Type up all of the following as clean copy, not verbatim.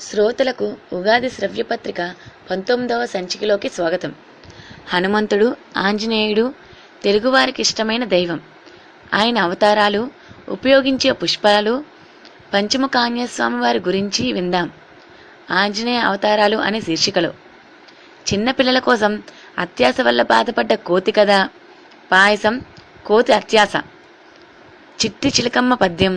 శ్రోతలకు ఉగాది శ్రవ్యపత్రిక 19వ సంచికలోకి స్వాగతం. హనుమంతుడు, ఆంజనేయుడు తెలుగువారికి ఇష్టమైన దైవం. ఆయన అవతారాలు, ఉపయోగించే పుష్పాలు, పంచముఖ ఆంజనేయస్వామి వారి గురించి విందాం. ఆంజనేయ అవతారాలు అనే శీర్షికలో చిన్నపిల్లల కోసం అత్యాశ వల్ల బాధపడ్డ కోతి కథ, పాయసం, కోతి అత్యాశ, చిట్టి చిలకమ్మ పద్యం.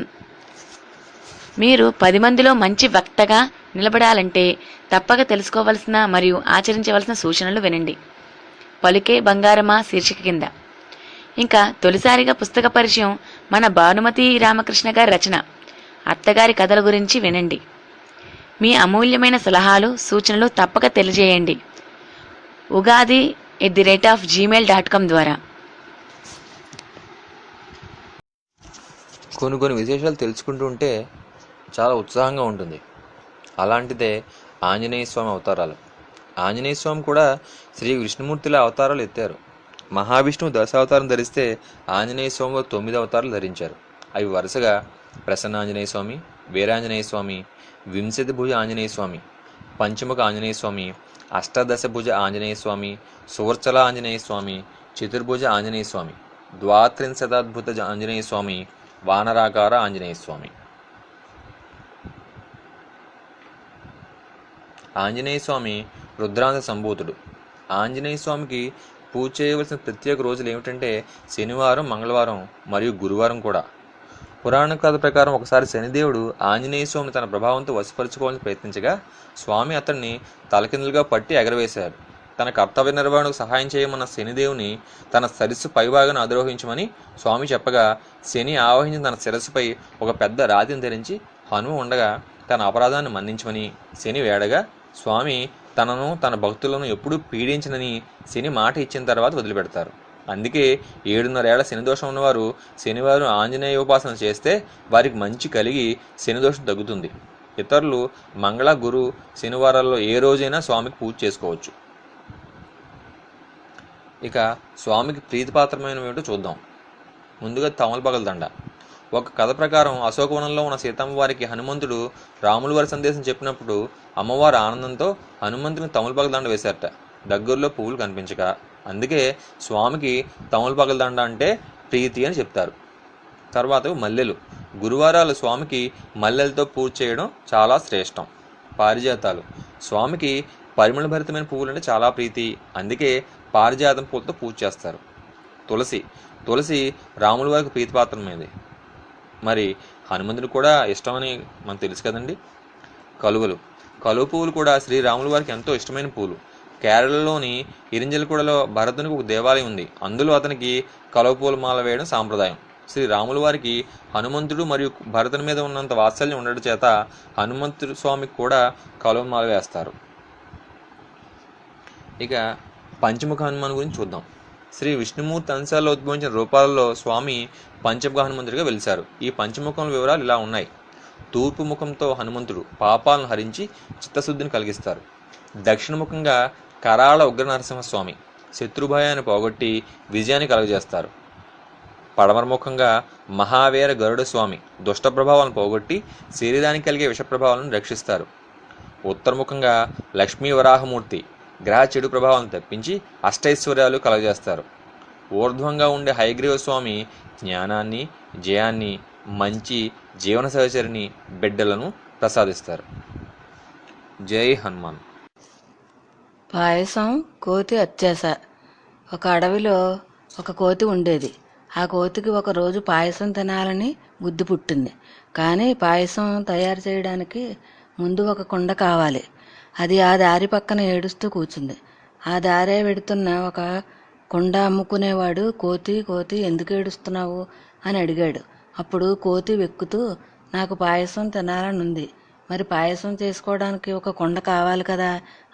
మీరు 10 మందిలో మంచి వక్తగా నిలబడాలంటే తప్పక తెలుసుకోవలసిన మరియు ఆచరించవలసిన సూచనలు వినండి. పలుకే బంగారమా శీర్షిక కింద. ఇంకా తొలిసారిగా పుస్తక పరిచయం మన భానుమతి రామకృష్ణ గారి రచన అత్తగారి కథల గురించి వినండి. మీ అమూల్యమైన సలహాలు, సూచనలు తప్పక తెలియజేయండి. ugadi@gmail.com ద్వారా. కొన్ని విశేషాలు తెలుసుకుంటూ ఉంటే చాలా ఉత్సాహంగా ఉంటుంది. అలాంటిదే ఆంజనేయ స్వామి అవతారాలు. ఆంజనేయ స్వామి కూడా శ్రీ విష్ణుమూర్తిల అవతారాలు ఎత్తారు. మహావిష్ణువు 10 అవతారం ధరిస్తే ఆంజనేయ స్వామి 9 అవతారాలు ధరించారు. అవి వరుసగా ప్రసన్నాంజనేయ స్వామి, వీరాంజనేయ స్వామి, వింశతి భుజ ఆంజనేయ స్వామి, పంచముఖ ఆంజనేయ స్వామి, అష్టాదశ భుజ ఆంజనేయ స్వామి, సువర్చల ఆంజనేయ స్వామి, చతుర్భుజ ఆంజనేయ స్వామి, ద్వాత్రింశతాద్భుత ఆంజనేయ స్వామి, వానరాకార ఆంజనేయ స్వామి. ఆంజనేయ స్వామి రుద్రాంశ సంభూతుడు. ఆంజనేయ స్వామికి పూజ చేయవలసిన ప్రత్యేక రోజులు ఏమిటంటే శనివారం, మంగళవారం మరియు గురువారం కూడా. పురాణ కథ ప్రకారం ఒకసారి శనిదేవుడు ఆంజనేయ స్వామి తన ప్రభావంతో వశపరుచుకోవాలని ప్రయత్నించగా స్వామి అతన్ని తలకిందులుగా పట్టి ఎగరవేశారు. తన కర్తవ్య నిర్వహణకు సహాయం చేయమన్న శనిదేవుని తన శిరస్సు పైభాగాన్ని అధిరోహించమని స్వామి చెప్పగా శని ఆవహించిన తన శిరస్సుపై ఒక పెద్ద రాతిని ధరించి హనుమ ఉండగా తన అపరాధాన్ని మన్నించమని శని వేడగా స్వామి తనను తన భక్తులను ఎప్పుడూ పీడించనని శని మాట ఇచ్చిన తర్వాత వదిలిపెడతారు. అందుకే 7.5 ఏళ్ల శనిదోషం ఉన్నవారు శనివారం ఆంజనేయ ఉపాసన చేస్తే వారికి మంచి కలిగి శనిదోషం తగ్గుతుంది. ఇతరులు మంగళ, గురు, శనివారాల్లో ఏ రోజైనా స్వామికి పూజ చేసుకోవచ్చు. ఇక స్వామికి ప్రీతిపాత్రమైనవి ఏమిటో చూద్దాం. ముందుగా తమలపాకుల దండ. ఒక కథ ప్రకారం అశోకవనంలో ఉన్న సీతమ్మ వారికి హనుమంతుడు రాముల వారి సందేశం చెప్పినప్పుడు అమ్మవారు ఆనందంతో హనుమంతుని తమలపాకుల దండ వేశారట, దగ్గరలో పువ్వులు కనిపించక. అందుకే స్వామికి తమలపాకుల దండ అంటే ప్రీతి అని చెప్తారు. తర్వాత మల్లెలు. గురువారాలు స్వామికి మల్లెలతో పూజ చేయడం చాలా శ్రేష్టం. పారిజాతాలు. స్వామికి పరిమళభరితమైన పువ్వులు అంటే చాలా ప్రీతి. అందుకే పారిజాతం పూలతో పూజ చేస్తారు. తులసి రాముల వారికి ప్రీతిపాత్రమైనది. మరి హనుమంతుడు కూడా ఇష్టమని మనకు తెలుసు కదండి. కలువ పువ్వులు కూడా శ్రీరాముల వారికి ఎంతో ఇష్టమైన పువ్వులు. కేరళలోని ఇరింజలగూడలో భరతునికి ఒక దేవాలయం ఉంది. అందులో అతనికి కలువ పువ్వుల మాల వేయడం సాంప్రదాయం. శ్రీరాముల వారికి హనుమంతుడు మరియు భరతుని మీద ఉన్నంత వాత్సల్యం ఉండడం చేత హనుమంతుడు స్వామికి కూడా కలువ మాల వేస్తారు. ఇక పంచముఖ హనుమాన్ గురించి చూద్దాం. శ్రీ విష్ణుమూర్తి అంశాల్లో ఉద్భవించిన రూపాలలో స్వామి పంచముఖ హనుమంతుడిగా వెలిశారు. ఈ పంచముఖం వివరాలు ఇలా ఉన్నాయి. తూర్పు ముఖంతో హనుమంతుడు పాపాలను హరించి చిత్తశుద్ధిని కలిగిస్తారు. దక్షిణముఖంగా కరాళ ఉగ్ర నరసింహస్వామి శత్రుభయాన్ని పోగొట్టి విజయాన్ని కలుగజేస్తారు. పడమర ముఖంగా మహావీర గరుడ స్వామి దుష్ట ప్రభావాలను పోగొట్టి శరీరానికి కలిగే విష ప్రభావాలను రక్షిస్తారు. ఉత్తరముఖంగా లక్ష్మీ వరాహమూర్తి గ్రహ చెడు ప్రభావాలను తప్పించి అష్టైశ్వర్యాలు కలగజేస్తారు. ఊర్ధ్వంగా ఉండే హయగ్రీవ స్వామి జ్ఞానాన్ని, జయాన్ని, మంచి జీవన సహచరిని, బిడ్డలను ప్రసాదిస్తారు. జై హనుమాన్. పాయసం, కోతి అత్యాశ. ఒక అడవిలో ఒక కోతి ఉండేది. ఆ కోతికి ఒకరోజు పాయసం తినాలని బుద్ధి పుట్టింది. కానీ పాయసం తయారు చేయడానికి ముందు ఒక కుండ కావాలి. అది ఆ దారి పక్కన ఏడుస్తూ కూర్చుంది. ఆ దారే వెడుతున్న ఒక కుండ అమ్ముకునేవాడు కోతి ఎందుకు ఏడుస్తున్నావు అని అడిగాడు. అప్పుడు కోతి వెక్కుతూ, నాకు పాయసం తినాలనుంది, మరి పాయసం చేసుకోవడానికి ఒక కుండ కావాలి కదా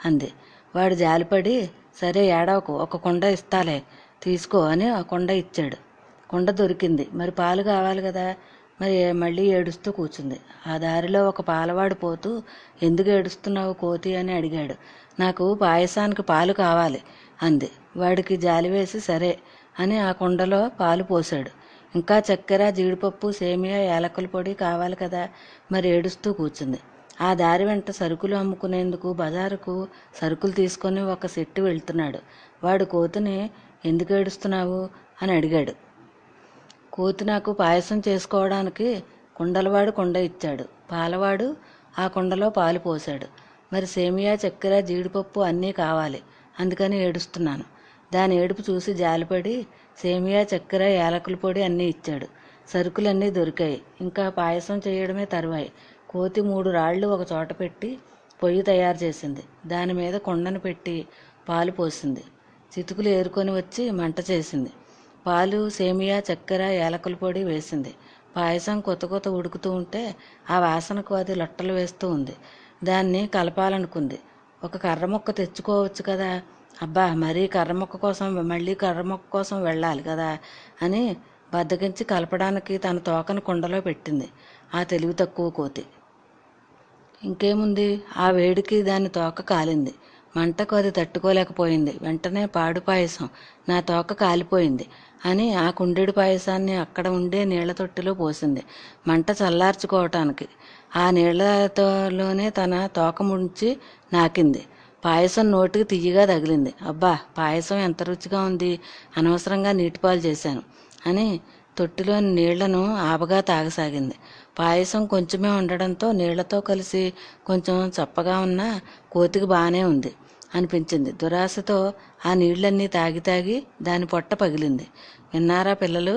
అంది. వాడు జాలిపడి, సరే ఏడవకు, ఒక కుండ ఇస్తాలే, తీసుకో అని ఆ కుండ ఇచ్చాడు. కుండ దొరికింది. మరి పాలు కావాలి కదా. మరి మళ్ళీ ఏడుస్తూ కూర్చుంది. ఆ దారిలో ఒక పాలవాడు పోతూ, ఎందుకు ఏడుస్తున్నావు కోతి అని అడిగాడు. నాకు పాయసానికి పాలు కావాలి అంది. వాడికి జాలి వేసి సరే అని ఆ కుండలో పాలు పోశాడు. ఇంకా చక్కెర, జీడిపప్పు, సేమియా, యాలకుల పొడి కావాలి కదా. మరి ఏడుస్తూ కూర్చుంది. ఆ దారి వెంట సరుకులు అమ్ముకునేందుకు బజారుకు సరుకులు తీసుకొని ఒక శెట్టి వెళ్తున్నాడు. వాడు కోతిని ఎందుకు ఏడుస్తున్నావు అని అడిగాడు. కోతి నాకు పాయసం చేసుకోవడానికి కుండలవాడు కుండ ఇచ్చాడు. పాలవాడు ఆ కుండలో పాలు పోశాడు. మరి సేమియా, చక్కెర, జీడిపప్పు అన్నీ కావాలి, అందుకని ఏడుస్తున్నాను. దాని ఏడుపు చూసి జాలిపడి సేమియా, చక్కెర, యాలకుల పొడి అన్నీ ఇచ్చాడు. సరుకులన్నీ దొరికాయి. ఇంకా పాయసం చేయడమే తరువాయి. కోతి 3 రాళ్లు ఒక చోట పెట్టి పొయ్యి తయారు చేసింది. దాని మీద కుండను పెట్టి పాలు పోసింది. చితుకులు ఏరుకొని వచ్చి మంట చేసింది. పాలు, సేమియా, చక్కెర, యాలకుల పొడి వేసింది. పాయసం కొత్త కొత్త ఉడుకుతూ ఉంటే ఆ వాసనకు అది లొట్టలు వేస్తూ ఉంది. దాన్ని కలపాలనుకుంది. ఒక కర్ర ముక్క తెచ్చుకోవచ్చు కదా. అబ్బా, మరీ మళ్ళీ కర్ర మొక్క కోసం వెళ్ళాలి కదా అని బద్దకించి కలపడానికి తన తోకను కుండలో పెట్టింది ఆ తెలివి తక్కువ కోతి. ఇంకేముంది, ఆ వేడికి దాని తోక కాలింది. మంటకు అది తట్టుకోలేకపోయింది. వెంటనే పాడు పాయసం, నా తోక కాలిపోయింది అని ఆ కుండెడు పాయసాన్ని అక్కడ ఉండే నీళ్ల తొట్టిలో పోసింది మంట చల్లార్చుకోవటానికి. ఆ నీళ్లతోనే తన తోక ముంచి నాకింది. పాయసం నోటికి తియ్యగా తగిలింది. అబ్బా, పాయసం ఎంత రుచిగా ఉంది, అనవసరంగా నీటిపాలు చేశాను అని తొట్టిలోని నీళ్లను ఆబగా తాగసాగింది. పాయసం కొంచెమే ఉండడంతో నీళ్లతో కలిసి కొంచెం చప్పగా ఉన్న కోతికి బాగానే ఉంది అనిపించింది. దురాశతో ఆ నీళ్లన్నీ తాగి తాగి దాని పొట్ట పగిలింది. విన్నారా పిల్లలు,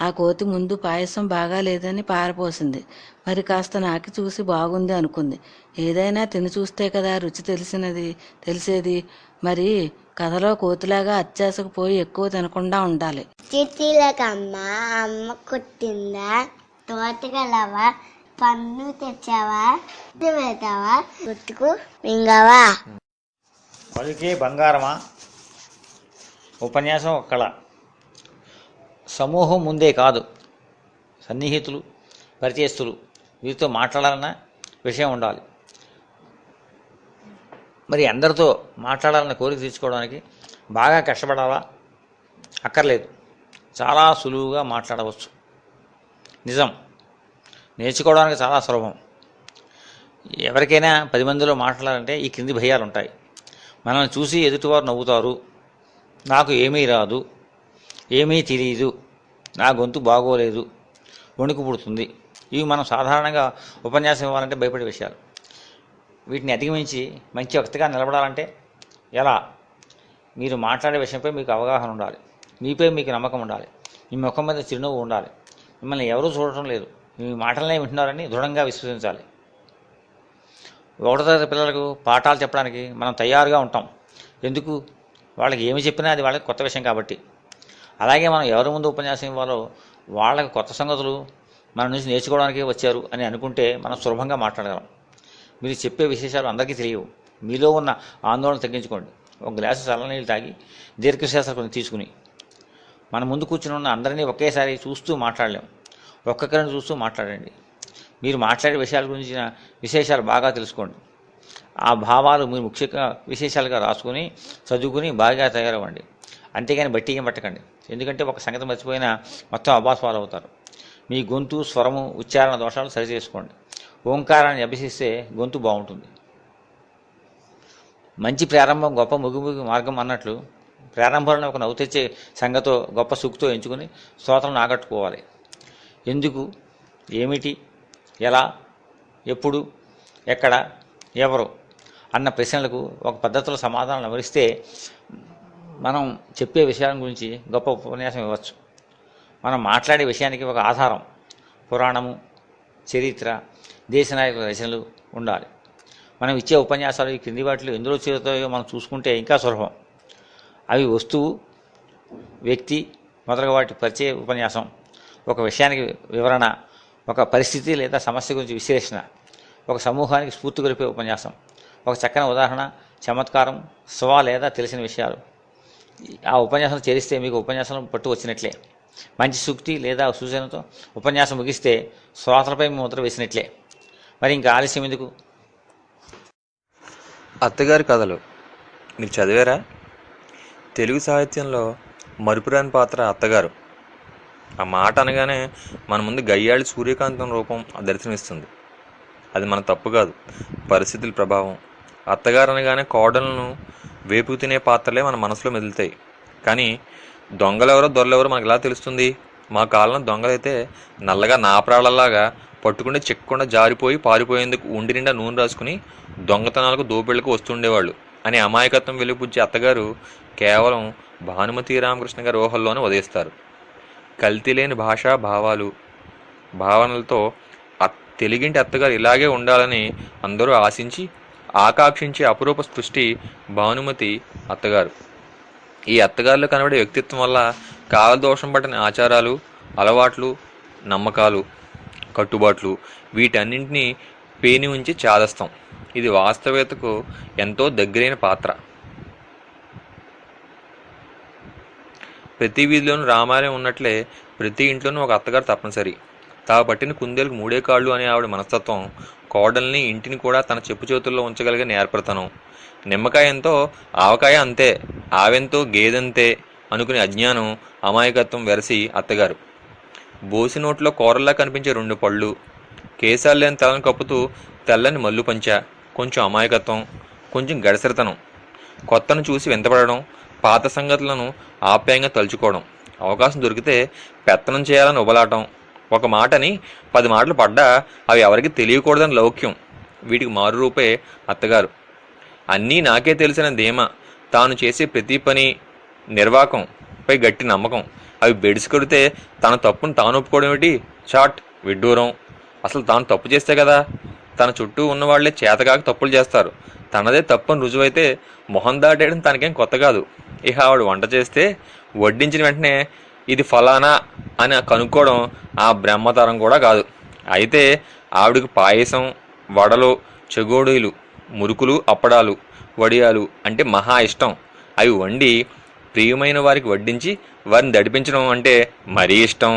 ఆ కోతి ముందు పాయసం బాగా లేదని పారపోసింది. మరి కాస్త నాకి చూసి బాగుంది అనుకుంది. ఏదైనా తిని చూస్తే కదా రుచి తెలిసేది. మరి కథలో కోతిలాగా అత్యాశకు పోయి ఎక్కువ తినకుండా ఉండాలి. చిట్టిలకమ్మ అమ్మ కొట్టిందా, తోటగలవా, పన్ను తెచ్చావా, పెడతావా, గుట్టుకు మింగవా. పలుకే బంగారమా. ఉపన్యాసం ఒక కళ. సమూహం ముందే కాదు, సన్నిహితులు, పరిచయస్తులు, వీరితో మాట్లాడాలన్న విషయం ఉండాలి. మరి అందరితో మాట్లాడాలన్న కోరిక తీర్చుకోవడానికి బాగా కష్టపడాలా? అక్కర్లేదు, చాలా సులువుగా మాట్లాడవచ్చు. నిజం, నేర్చుకోవడానికి చాలా సులభం. ఎవరికైనా 10 మందిలో మాట్లాడాలంటే ఈ క్రింది భయాలు ఉంటాయి. మనల్ని చూసి ఎదుటివారు నవ్వుతారు, నాకు ఏమీ రాదు, ఏమీ తెలియదు, నా గొంతు బాగోలేదు, వణుకు పుడుతుంది. ఇవి మనం సాధారణంగా ఉపన్యాసం ఇవ్వాలంటే భయపడే విషయాలు. వీటిని అధిగమించి మంచి వ్యక్తిగా నిలబడాలంటే ఎలా? మీరు మాట్లాడే విషయంపై మీకు అవగాహన ఉండాలి, మీపై మీకు నమ్మకం ఉండాలి, మీ ముఖం మీద చిరునవ్వు ఉండాలి. మిమ్మల్ని ఎవరూ చూడటం లేదు, మీ మాటలనే వింటున్నారని దృఢంగా విశ్వసించాలి. 1వ తరగతి పిల్లలకు పాఠాలు చెప్పడానికి మనం తయారుగా ఉంటాం. ఎందుకు? వాళ్ళకి ఏమి చెప్పినా అది వాళ్ళకి కొత్త విషయం కాబట్టి. అలాగే మనం ఎవరి ముందు ఉపన్యాసం ఇవ్వాలో వాళ్ళకి కొత్త సంగతులు మన నుంచి నేర్చుకోవడానికి వచ్చారు అని అనుకుంటే మనం సులభంగా మాట్లాడగలం. మీరు చెప్పే విశేషాలు అందరికీ తెలియవు. మీలో ఉన్న ఆందోళన తగ్గించుకోండి. ఒక గ్లాసు చల్లనీళ్ళు తాగి దీర్ఘశ్వాస కొన్ని తీసుకుని, మన ముందు కూర్చుని ఉన్న అందరినీ ఒకేసారి చూస్తూ మాట్లాడలేం. ఒక్కొక్కరిని చూస్తూ మాట్లాడండి. మీరు మాట్లాడే విషయాల గురించిన విశేషాలు బాగా తెలుసుకోండి. ఆ భావాలు మీరు ముఖ్యంగా విశేషాలుగా రాసుకుని చదువుకుని బాగా తయారవ్వండి. అంతేగాని బట్టిగా పట్టకండి. ఎందుకంటే ఒక సంగతి మర్చిపోయినా మొత్తం అభాస్వాలు అవుతారు. మీ గొంతు, స్వరము, ఉచ్చారణ దోషాలు సరిచేసుకోండి. ఓంకారాన్ని అభ్యసిస్తే గొంతు బాగుంటుంది. మంచి ప్రారంభం గొప్ప ముగింపు మార్గం అన్నట్లు ప్రారంభంలో ఒక నవ్వు తెచ్చే సంగతో గొప్ప సుఖతో ఎంచుకుని శ్రోతలను ఆకట్టుకోవాలి. ఎందుకు, ఏమిటి, ఎలా, ఎప్పుడు, ఎక్కడ, ఎవరు అన్న ప్రశ్నలకు ఒక పద్ధతిలో సమాధానం వివరిస్తే మనం చెప్పే విషయాల గురించి గొప్ప ఉపన్యాసం ఇవ్వచ్చు. మనం మాట్లాడే విషయానికి ఒక ఆధారం, పురాణము, చరిత్ర, దేశ నాయకుల రచనలు ఉండాలి. మనం ఇచ్చే ఉపన్యాసాలు ఈ క్రింది వాటిలో ఎందులో చేరుతాయో మనం చూసుకుంటే ఇంకా సులభం. అవి వస్తువు, వ్యక్తి మొదలగు వాటి పరిచయ ఉపన్యాసం, ఒక విషయానికి వివరణ, ఒక పరిస్థితి లేదా సమస్య గురించి విశ్లేషణ, ఒక సమూహానికి స్ఫూర్తి గొలిపే ఉపన్యాసం, ఒక చక్కని ఉదాహరణ, చమత్కారం, స్వ లేదా తెలిసిన విషయాలు. ఆ ఉపన్యాసం చేరిస్తే మీకు ఉపన్యాసం పట్టు వచ్చినట్లే. మంచి సూక్తి లేదా సూచనతో ఉపన్యాసం ముగిస్తే శ్రోతలపై ముద్ర వేసినట్లే. మరి ఇంకా ఆలస్యం ఎందుకు? అత్తగారి కథలు మీరు చదివారా? తెలుగు సాహిత్యంలో మరుపురాని పాత్ర అత్తగారు. ఆ మాట అనగానే మన ముందు గయ్యాళి సూర్యకాంతం రూపం దర్శనమిస్తుంది. అది మన తప్పు కాదు, పరిస్థితుల ప్రభావం. అత్తగారు అనగానే కోడలను వేపుకు తినే పాత్రలే మన మనసులో మెదులుతాయి. కానీ దొంగలెవరో దొరలెవరో మనకు ఎలా తెలుస్తుంది? మా కాలంలో దొంగలైతే నల్లగా నాపరాళ్ళలాగా పట్టుకుంటే చిక్కకుండా జారిపోయి పారిపోయేందుకు ఉండి నిండా నూనె రాసుకుని దొంగతనాలకు దోపిళ్లకు వస్తుండేవాళ్ళు అని అమాయకత్వం వెలిపుచ్చి అత్తగారు కేవలం భానుమతి రామకృష్ణ గారి ఊహల్లోనే ఉదయిస్తారు. కల్తీ లేని భాషా భావనలతో తెలుగింటి అత్తగారు ఇలాగే ఉండాలని అందరూ ఆశించి ఆకాంక్షించే అపురూప సృష్టి భానుమతి అత్తగారు. ఈ అత్తగారిలో కనబడే వ్యక్తిత్వం వల్ల కాలదోషం పట్టిన ఆచారాలు, అలవాట్లు, నమ్మకాలు, కట్టుబాట్లు వీటన్నింటినీ పేని ఉంచి చాదస్తాం. ఇది వాస్తవికతకు ఎంతో దగ్గరైన పాత్ర. ప్రతి వీధిలోనూ రామాలయం ఉన్నట్లే ప్రతి ఇంట్లోనూ ఒక అత్తగారు తప్పనిసరి. తాను పట్టిన కుందేలకు 3 కాళ్ళు అనే ఆవిడ మనస్తత్వం, కోడల్ని ఇంటిని కూడా తన చెప్పు చేతుల్లో ఉంచగలిగే నేర్పడతనం, నిమ్మకాయ ఎంతో ఆవకాయ అంతే, ఆవెంతో గేదెంతే అనుకునే అజ్ఞానం, అమాయకత్వం వెరసి అత్తగారు. బోసి నోట్లో కూరల్లా కనిపించే 2 పళ్ళు, కేశాలు లేని తలను కప్పుతూ తెల్లని మల్లు పంచ, కొంచెం అమాయకత్వం, కొంచెం గడసరితనం, కొత్తను చూసి వింతపడడం, పాత సంగతులను ఆప్యాయంగా తలుచుకోవడం, అవకాశం దొరికితే పెత్తనం చేయాలని ఉబలాటం, ఒక మాటని 10 మాటలు పడ్డా అవి ఎవరికి తెలియకూడదని లౌక్యం. వీటికి మారు రూపే అత్తగారు. అన్నీ నాకే తెలిసిన ధీమ, తాను చేసే ప్రతి పని నిర్వాకంపై గట్టి నమ్మకం, అవి బెడిసి కొడితే తన తప్పును తాను ఒప్పుకోవడం ఏమిటి? చాట్ విడ్డూరం. అసలు తాను తప్పు చేస్తే కదా తన చుట్టూ ఉన్నవాళ్లే చేతకాక తప్పులు చేస్తారు. తనదే తప్పని రుజువైతే మొహం దాటేయడం తనకేం కొత్త కాదు. ఇక ఆవిడ వంట చేస్తే వడ్డించిన వెంటనే ఇది ఫలానా అని కనుక్కోవడం ఆ బ్రహ్మతరం కూడా కాదు. అయితే ఆవిడకి పాయసం, వడలు, చెగోడీలు, మురుకులు, అప్పడాలు, వడియాలు అంటే మహా ఇష్టం. అవి వండి ప్రియమైన వారికి వడ్డించి వారిని దడిపించడం అంటే మరీ ఇష్టం.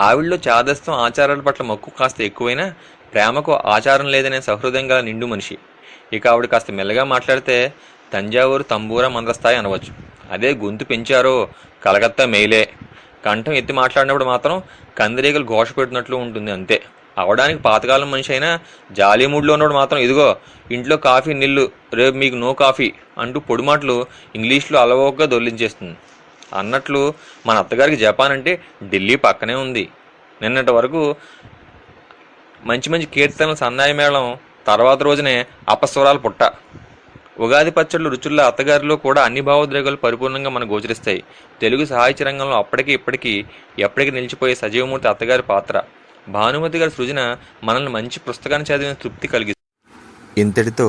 ఆవిడలో చాదస్తం, ఆచారాల పట్ల మక్కువ కాస్త ఎక్కువైనా ప్రేమకు ఆచారం లేదనే సహృదయం గల నిండు మనిషి. ఇక ఆవిడ కాస్త మెల్లగా మాట్లాడితే తంజావూరు తంబూరా మందస్థాయి అనవచ్చు. అదే గొంతు పెంచారో కలకత్తా మెయిలే. కంఠం ఎత్తి మాట్లాడినప్పుడు మాత్రం కందిరీగలు ఘోష పెట్టినట్లు ఉంటుంది అంతే. అవడానికి పాతకాలం మనిషి అయినా జాలీ మూడ్లో ఉన్నప్పుడు మాత్రం ఇదిగో ఇంట్లో కాఫీ నీళ్ళు, రేపు మీకు నో కాఫీ అంటూ పొడి మాటలు ఇంగ్లీష్లో అలవోకగా దొర్లించేస్తుంది. అన్నట్లు మన అత్తగారికి జపాన్ అంటే ఢిల్లీ పక్కనే ఉంది. నిన్నటి వరకు మంచి మంచి కీర్తనలు, సన్నాయి మేళం, తర్వాత రోజునే అపస్వరాలు పుట్ట. ఉగాది పచ్చళ్ళు రుచుల్లో అత్తగారిలో కూడా అన్ని భావోద్రేకాలు పరిపూర్ణంగా మనకు గోచరిస్తాయి. తెలుగు సాహిత్య రంగంలో అప్పటికి ఇప్పటికీ ఎప్పటికీ నిలిచిపోయే సజీవమూర్తి అత్తగారి పాత్ర. భానుమతి గారి సృజన మనల్ని మంచి పుస్తకాన్ని చదివిన తృప్తి కలిగిస్తుంది. ఇంతటితో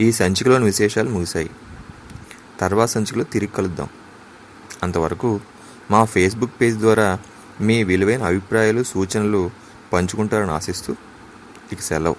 ఈ సంచికలోని విశేషాలు ముగిశాయి. తర్వాత సంచికలో తిరిగి కలుద్దాం. అంతవరకు మా ఫేస్బుక్ పేజ్ ద్వారా మీ విలువైన అభిప్రాయాలు, సూచనలు పంచుకుంటారని ఆశిస్తూ ఇక సెలవు.